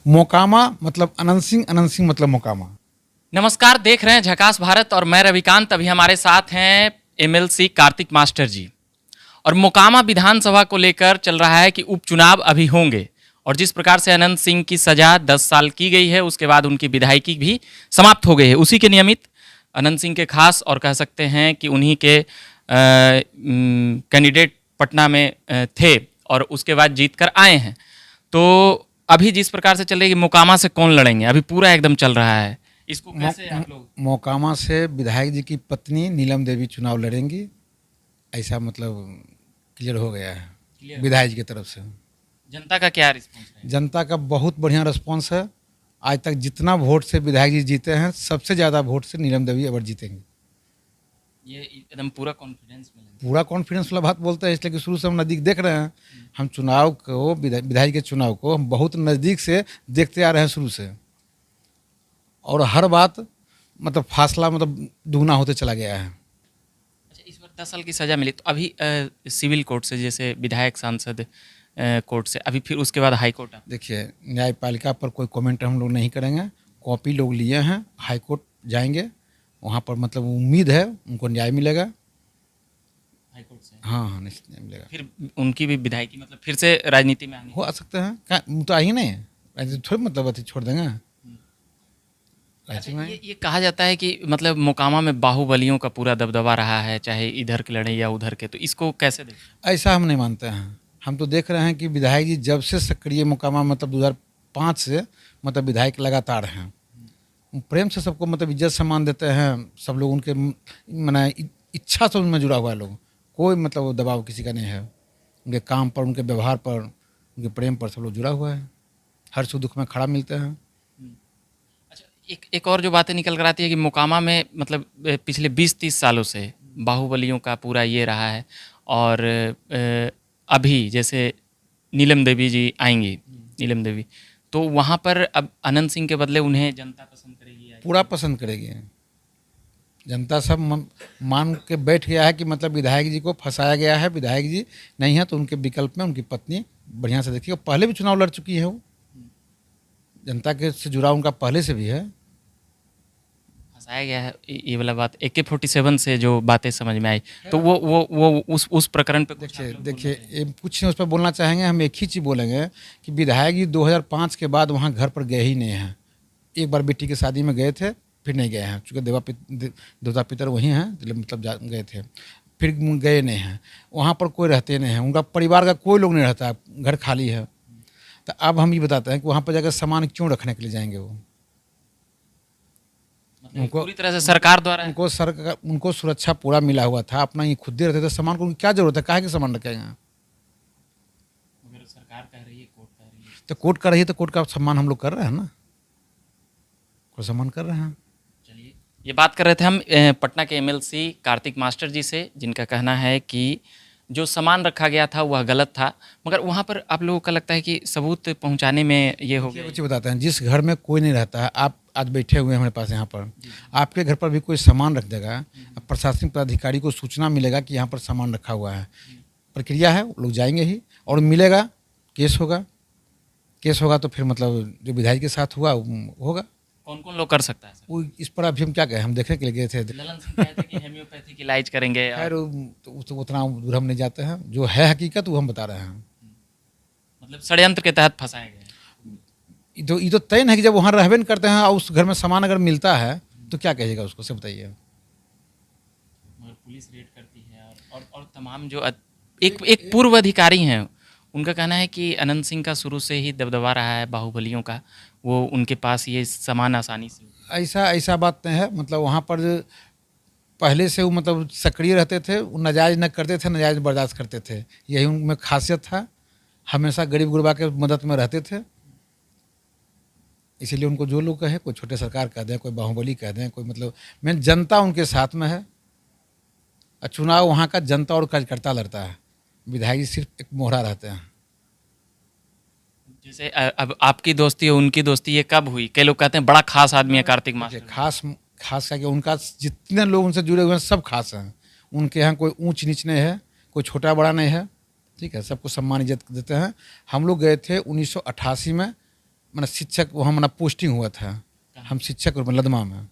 मोकामा मतलब अनंत सिंह मतलब मोकामा। नमस्कार, देख रहे हैं झकास भारत और मैं रविकांत। अभी हमारे साथ हैं एमएलसी कार्तिक मास्टर जी। और मोकामा विधानसभा को लेकर चल रहा है कि उपचुनाव अभी होंगे और जिस प्रकार से अनंत सिंह की सजा 10 साल की गई है, उसके बाद उनकी विधायकी भी समाप्त हो गई है। उसी के नियमित अनंत सिंह के खास और कह सकते हैं कि उन्हीं के कैंडिडेट पटना में थे और उसके बाद जीत कर आए हैं। तो अभी जिस प्रकार से चल रही है कि मोकामा से कौन लड़ेंगे, अभी पूरा एकदम चल रहा है, इसको कैसे आप लोग? मोकामा से विधायक जी की पत्नी नीलम देवी चुनाव लड़ेंगी, ऐसा मतलब क्लियर हो गया है विधायक जी की तरफ से। जनता का क्या रिस्पॉन्स है? जनता का बहुत बढ़िया रिस्पॉन्स है। आज तक जितना वोट से विधायक जी जीते हैं, सबसे ज़्यादा वोट से नीलम देवी अवर जीतेंगे। ये एकदम पूरा कॉन्फिडेंस में पूरा कॉन्फिडेंस वाला बात बोलते हैं, इसलिए कि शुरू से हम नज़दीक देख रहे हैं। हम चुनाव को, विधायक के चुनाव को हम बहुत नज़दीक से देखते आ रहे हैं शुरू से, और हर बात मतलब फासला मतलब दुगना होते चला गया है। अच्छा, इस बार 10 साल की सज़ा मिली तो अभी सिविल कोर्ट से, जैसे विधायक सांसद कोर्ट से, अभी फिर उसके बाद हाई कोर्ट। देखिए, न्यायपालिका पर कोई कमेंट हम लोग नहीं करेंगे। कॉपी लोग लिए हैं, हाई कोर्ट जाएंगे, वहाँ पर मतलब उम्मीद है उनको न्याय मिलेगा। हाई कोर्ट से? हाँ हाँ, निश्चित न्याय मिलेगा। फिर उनकी भी विधायकी मतलब फिर से राजनीति में आने हो आ सकते हैं, क्या तो आ ही नहीं है, ऐसे थोड़ी मतलब अति छोड़ देंगे रांची में। ये कहा जाता है कि मतलब मोकामा में बाहुबलियों का पूरा दबदबा रहा है, चाहे इधर के लड़े या उधर के, तो इसको कैसे देखें? ऐसा हम नहीं मानते हैं। हम तो देख रहे हैं कि विधायक जी जब से सक्रिय मोकामा मतलब 2005 से मतलब विधायक लगातार हैं। प्रेम से सबको मतलब इज्जत सम्मान देते हैं। सब लोग उनके माने इच्छा से उनमें जुड़ा हुआ है लोग। कोई मतलब दबाव किसी का नहीं है। उनके काम पर, उनके व्यवहार पर, उनके प्रेम पर सब लोग जुड़ा हुआ है। हर सुख दुख में खड़ा मिलते हैं। अच्छा, एक और जो बातें निकल कर आती है कि मोकामा में मतलब पिछले 20-30 सालों से बाहुबलियों का पूरा ये रहा है, और अभी जैसे नीलम देवी जी आएंगी, नीलम देवी, तो वहाँ पर अब अनंत सिंह के बदले उन्हें जनता पसंद करेगी या पूरा पसंद करेगी जनता। सब मान के बैठ गया है कि मतलब विधायक जी को फंसाया गया है। विधायक जी नहीं है तो उनके विकल्प में उनकी पत्नी बढ़िया से देखिए, पहले भी चुनाव लड़ चुकी है वो। जनता के से जुड़ा उनका पहले से भी है। फंसाया गया है, ये वाला बात AK-47 से जो बातें समझ में आई, तो वो उस प्रकरण पे कुछ आप लोग देखिए बोलना ये कुछ नहीं उस पर बोलना चाहेंगे। हम एक ही चीज़ बोलेंगे कि विधायक जी 2005 के बाद वहाँ घर पर गए ही नहीं हैं। एक बार बेटी की शादी में गए थे, फिर नहीं गए हैं, चूँकि देवता पितर वहीं हैं, मतलब गए थे, फिर गए नहीं हैं। वहाँ पर कोई रहते नहीं हैं, उनका परिवार का कोई लोग नहीं रहता, घर खाली है। तो अब हम ये बताते हैं कि वहाँ पर जाकर सामान क्यों रखने के लिए जाएंगे वो? मतलब पूरी तरह से सरकार द्वारा उनको सुरक्षा पूरा मिला हुआ था। अपना ये खुद ही रहते थे, सामान को उनकी क्या जरूरत है, काहे के सामान रखेंगे? अगर सरकार कह रही है, कोर्ट कह रही है, तो कोर्ट कर रही है तो कोर्ट का सम्मान हम लोग कर रहे हैं ना, को सम्मान कर रहे हैं। चलिए, ये बात कर रहे थे हम पटना के एमएलसी कार्तिक मास्टर जी से, जिनका कहना है कि जो सामान रखा गया था वह गलत था, मगर वहाँ पर आप लोगों का लगता है कि सबूत पहुँचाने में ये हो गया। कुछ बताते हैं, जिस घर में कोई नहीं रहता है, आप आज बैठे हुए हैं हमारे पास यहाँ पर, आपके घर पर भी कोई सामान रख देगा, प्रशासनिक पदाधिकारी को सूचना मिलेगा कि यहाँ पर सामान रखा हुआ है, प्रक्रिया है, लोग जाएंगे ही और मिलेगा, केस होगा। केस होगा तो फिर मतलब जो विधायक के साथ हुआ होगा। कौन कौन लोग कर सकता है सर? वो इस पर अभी हम क्या कहें, हम देखने के लिए गए थे। ललन सिंह कहते हैं कि हेम्योपैथिक इलाज करेंगे। खैर तो उतना दूर हम नहीं जाते हैं, जो है हकीकत वो हम बता रहे हैं। मतलब षड्यंत्र के तहत फंसाए गए। ये तो तय है कि जब वहाँ रहबे नहीं करते हैं और उस घर में सामान अगर मिलता है तो क्या कहेगा उसको, से बताइए। मगर पुलिस रेड करती है और तमाम जो एक पूर्व अधिकारी हैं, उनका कहना है कि अनंत सिंह का शुरू से ही दबदबा रहा है बाहुबलियों का, वो उनके पास ये सामान आसानी से। ऐसा बात नहीं है। मतलब वहाँ पर पहले से वो मतलब सक्रिय रहते थे, वो नाजायज़ न करते थे, नाजायज़ बर्दाश्त करते थे, यही उनमें खासियत था। हमेशा गरीब गुरबा के मदद में रहते थे। इसीलिए उनको जो लोग कहे, कोई छोटे सरकार कह दें, कोई बाहुबली कह दें, कोई मतलब मेन जनता उनके साथ में है। और चुनाव वहाँ का जनता और कार्यकर्ता लड़ता है, विधायक जी सिर्फ एक मोहरा रहते हैं। जैसे अब आपकी दोस्ती और उनकी दोस्ती ये कब हुई? कई लोग कहते हैं बड़ा खास आदमी है कार्तिक मास्टर। खास करके उनका जितने लोग उनसे जुड़े हुए हैं सब खास हैं। उनके यहाँ कोई ऊंच नीच नहीं है, कोई छोटा बड़ा नहीं है, ठीक है, सबको सम्मान इज्जत देते हैं। हम लोग गए थे 1988 में मैंने शिक्षक वहाँ मैंने पोस्टिंग हुआ था, हम शिक्षक के रूप में लदमा में।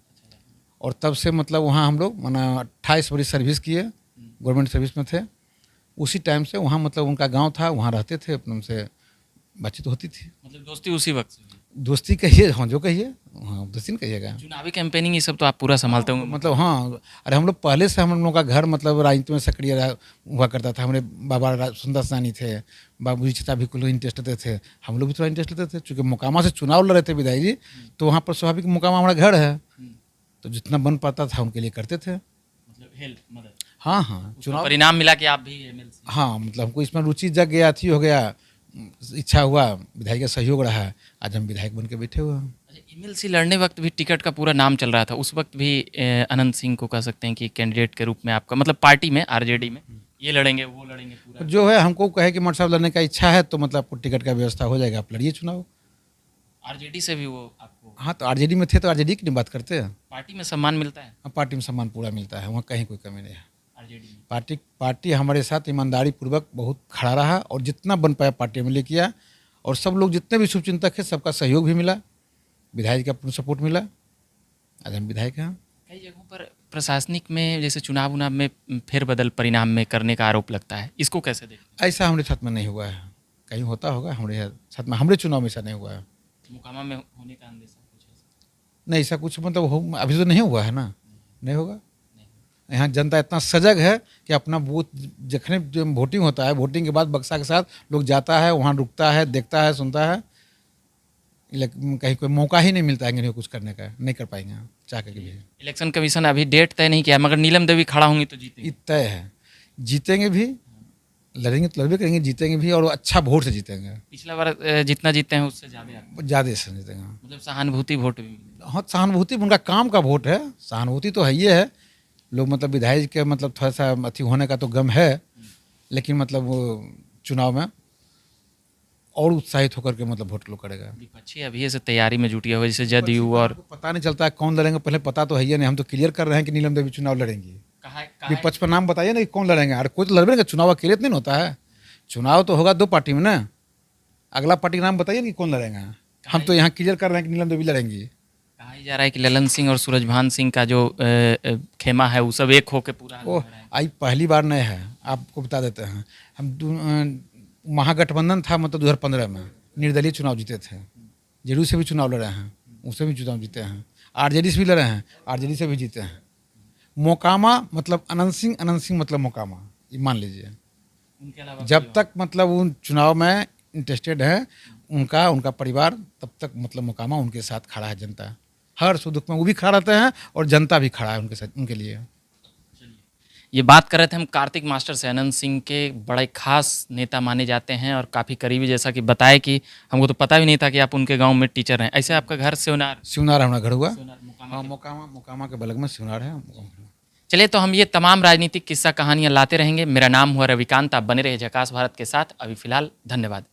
और तब से मतलब वहाँ हम लोग मैंने 28 बड़ी सर्विस किए, गवर्नमेंट सर्विस में थे। उसी टाइम से वहाँ मतलब उनका गांव था, वहाँ रहते थे, अपने उनसे बातचीत होती थी। मतलब दोस्ती उसी वक्त से हुई। दोस्ती कहिए, हाँ जो कहिए, हाँ दोस्ती नहीं कहिएगा। चुनावी कैंपेनिंग ये सब तो आप पूरा संभालते होंगे। मतलब हाँ, अरे हम लोग पहले से, हम लोगों का घर मतलब राजनीति में सक्रिय हुआ करता था। हमारे बाबा सुंदर सानी थे, बाबूजी चाचा भी कुछ इंटरेस्ट लेते थे, हम लोग भी थोड़ा इंटरेस्ट लेते थे। चूँकि मोकामा से चुनाव लड़ रहे थे विधायक जी, तो वहाँ पर स्वाभाविक मोकामा हमारा घर है, तो जितना बन पाता था उनके लिए करते थे। मतलब हेल्प, मदद। हाँ हाँ, चुनाव परिणाम मिला कि आप भी एमएलसी। हाँ मतलब हमको इसमें रुचि जग गया, थी हो गया, इच्छा हुआ, विधायक का सहयोग रहा, आज हम विधायक बन के बैठे हुए हैं। एमएलसी लड़ने वक्त भी टिकट का पूरा नाम चल रहा था, उस वक्त भी अनंत सिंह को कह सकते हैं कि कैंडिडेट के रूप में आपका, मतलब पार्टी में आरजेडी में ये लड़ेंगे वो लड़ेंगे पूरा। जो है हमको कहे कि मट साहब लड़ने का इच्छा है तो मतलब आपको टिकट का व्यवस्था हो जाएगा, आप लड़िए चुनाव। आरजेडी से भी वो आपको? हाँ, तो आरजेडी में थे तो आरजेडी की नहीं बात करते हैं। पार्टी में सम्मान मिलता है? हाँ, पार्टी में सम्मान पूरा मिलता है, वहाँ कहीं कोई कमी नहीं है। आरजेडी में पार्टी हमारे साथ ईमानदारी पूर्वक बहुत खड़ा रहा, और जितना बन पाया पार्टी में ले किया, और सब लोग जितने भी शुभचिंतक है सबका सहयोग भी मिला, विधायक का पूर्ण सपोर्ट मिला, आज हम विधायक हैं। कई जगहों पर प्रशासनिक में जैसे चुनाव में फेरबदल परिणाम में करने का आरोप लगता है, इसको कैसे देखें? ऐसा हमारे साथ में नहीं हुआ है, कहीं होता होगा, हमारे साथ में, हमारे चुनाव में ऐसा नहीं हुआ है। मुकामा में होने का अंदेशा कुछ है? नहीं, ऐसा कुछ मतलब अभी तो नहीं हुआ है ना, नहीं होगा। यहाँ जनता इतना सजग है कि अपना बूथ जखने जो वोटिंग होता है, वोटिंग के बाद बक्सा के साथ लोग जाता है, वहाँ रुकता है, देखता है, सुनता है। लेकिन कहीं कोई मौका ही नहीं मिलता है कि कुछ करने का, नहीं कर पाएंगे चाह के भी। इलेक्शन कमीशन अभी डेट तय नहीं किया, मगर नीलम देवी खड़ा होंगी तो जीतेंगे? तय है, जीतेंगे भी, लड़ेंगे तो लड़बे करेंगे, जीतेंगे भी, और अच्छा वोट से जीतेंगे। पिछला बार जितना जीते हैं उससे ज़्यादा से जीतेंगे, मतलब सहानुभूति वोट भी। हाँ, सहानुभूति उनका काम का वोट है, सहानुभूति तो है ही है। लोग मतलब विधायक के मतलब थोड़ा सा अथी होने का तो गम है, लेकिन मतलब वो चुनाव में और उत्साहित होकर के मतलब वोट लोग करेगा। विपक्षी अभी से तैयारी में जुटी हुआ, जैसे जदयू, और पता नहीं चलता है कौन लड़ेंगे, पहले पता तो है ही नहीं। हम तो क्लियर कर रहे हैं कि नीलम देवी चुनाव लड़ेंगी। विपक्ष पर नाम बताइए ना कि कौन लड़ेंगे, अरे कोई तो लड़ेगा, चुनाव अकेले तो नहीं होता है, चुनाव तो होगा दो पार्टी में ना। अगला पार्टी का नाम बताइए कि कौन लड़ेगा। हम तो यहाँ क्लियर कर रहे हैं कि नीलम देवी लड़ेंगी। कहा जा रहा है कि ललन सिंह और सूरजभान सिंह का जो खेमा है वो सब एक होके पूरा। ओह, आई पहली बार नहीं है, आपको बता देते हैं। हम महागठबंधन था मतलब 2015 में निर्दलीय चुनाव जीते थे, जेडीयू से भी चुनाव लड़े हैं, उससे भी चुनाव जीते हैं, आरजेडी से भी लड़े हैं, आरजेडी से भी जीते हैं। मोकामा मतलब अनंत सिंह मतलब मोकामा, ये मान लीजिए। उनके अलावा जब तक मतलब उन चुनाव में इंटरेस्टेड है उनका परिवार, तब तक मतलब मोकामा उनके साथ खड़ा है। जनता हर सुख दुख में वो भी खड़ा रहते हैं, और जनता भी खड़ा है उनके साथ, उनके लिए। ये बात कर रहे थे हम कार्तिक मास्टर से, अनंत सिंह के बड़े खास नेता माने जाते हैं और काफ़ी करीबी, जैसा कि बताए कि हमको तो पता भी नहीं था कि आप उनके गांव में टीचर हैं। ऐसे आपका घर शिवनार हमारा घर हुआ। हाँ, मोकामा के बगल में शिवनार है। चलिए, तो हम ये तमाम राजनीतिक किस्सा कहानियाँ लाते रहेंगे। मेरा नाम हुआ रविकांत, आप बने रहे झकास भारत के साथ। अभी फिलहाल धन्यवाद।